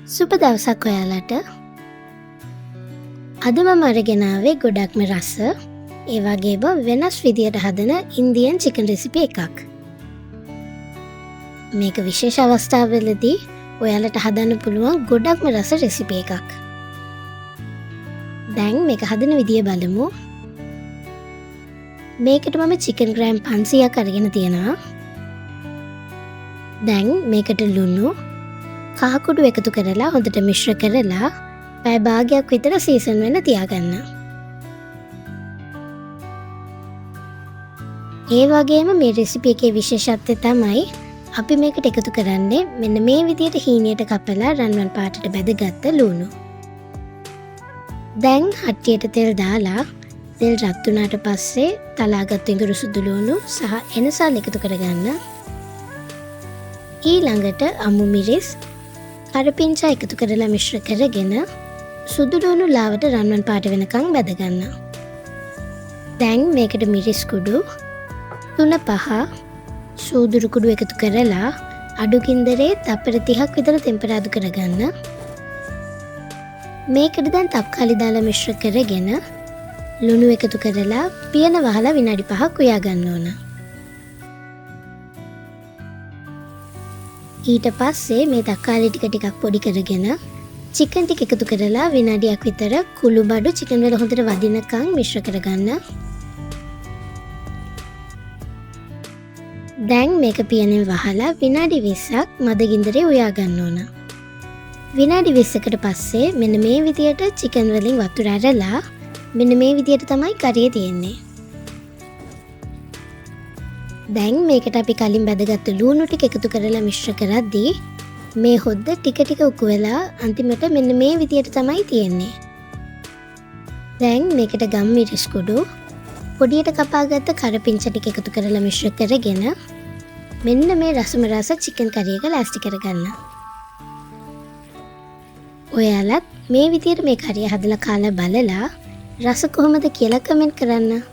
සුබ දවසක් ඔයාලට. අද මම අරගෙන ආවේ ගොඩක්ම රස ඒ වගේම වෙනස් විදියට හදන ඉන්දියන් චිකන් රෙසිපි එකක්. මේක විශේෂ අවස්ථාවලදී ඔයාලට හදන්න පුළුවන් ගොඩක්ම රස රෙසිපි එකක්. දැන් මේක හදන විදිය බලමු. මේකට මම චිකන් ග්‍රෑම් 500ක් අරගෙන තියෙනවා. දැන් මේකට ලුණු කහකුඩු එකතු කරලා හොඳට මිශ්‍ර කරලා පැය භාගයක් විතර සීසන් වෙන්න තියාගන්න. ඒ වගේම මේ රෙසිපි එකේ විශේෂත්වය තමයි අපි මේකට එකතු කරන්නේ මෙන්න මේ විදියට හීනියට කපලා රන්වන් පාටට බැදගත්ත ලුණු. දැන් හට්ටියට තෙල් දාලා තෙල් රත් වුණාට පස්සේ තලාගත් ඉඟුරු සුදු ලුණු සහ එනසල් එකතු කරගන්න. ඊළඟට අමු මිරිස් කරපිංචා එකතු කරලා මිශ්‍ර කරගෙන සුදු ලුණු ලාවට රන්වන් පාට වෙනකන් බැදගන්න. දැන් මේකට මිරිස් කුඩු 3-5 සූදුරු කුඩු එකතු කරලා අඩු ගින්දරේ තප්පර 30ක් විතර තෙම්පරාදු කරගන්න. මේකට දැන් තක්කාලි දාලා මිශ්‍ර කරගෙන ලුණු එකතු කරලා පියන වහලා විනාඩි 5ක් උයා ගන්න ඕන. ඊට පස්සේ මේ තක්කාලි ටික පොඩි කරගෙන චිකන් ටික එකතු කරලා විනාඩියක් විතර කුළු බඩු චිකන් වල හොඳට වදිනකන් මිශ්‍ර කරගන්න. දැන් මේක පියනෙන් වහලා විනාඩි 20ක් මද ගින්දරේ උයා ගන්න ඕන. විනාඩි 20කට පස්සේ මෙන්න මේ විදියට චිකන් වලින් වතුර ඇරලා මෙන්න මේ විදියට තමයි කරිය තියෙන්නේ. දැන් මේකට අපි කලින් බැදගත්තු ලුණු ටික එකතු කරලා මිශ්‍ර කරද්දී මේ හොද්ද ටික ටික උකු වෙලා අන්තිමට මෙන්න මේ විදියට තමයි තියෙන්නේ. දැන් මේකට ගම් මිරිස් කුඩු පොඩියට කපාගත්ත කරපිංච ටික එකතු කරලා මිශ්‍ර කරගෙන මෙන්න මේ රසම රස චිකන් කරි එක ලෑස්ති කරගන්න. ඔයාලත් මේ විදියට මේ කරිය හදලා කාලා බලලා රස කොහොමද කියලා කමෙන්ට් කරන්න.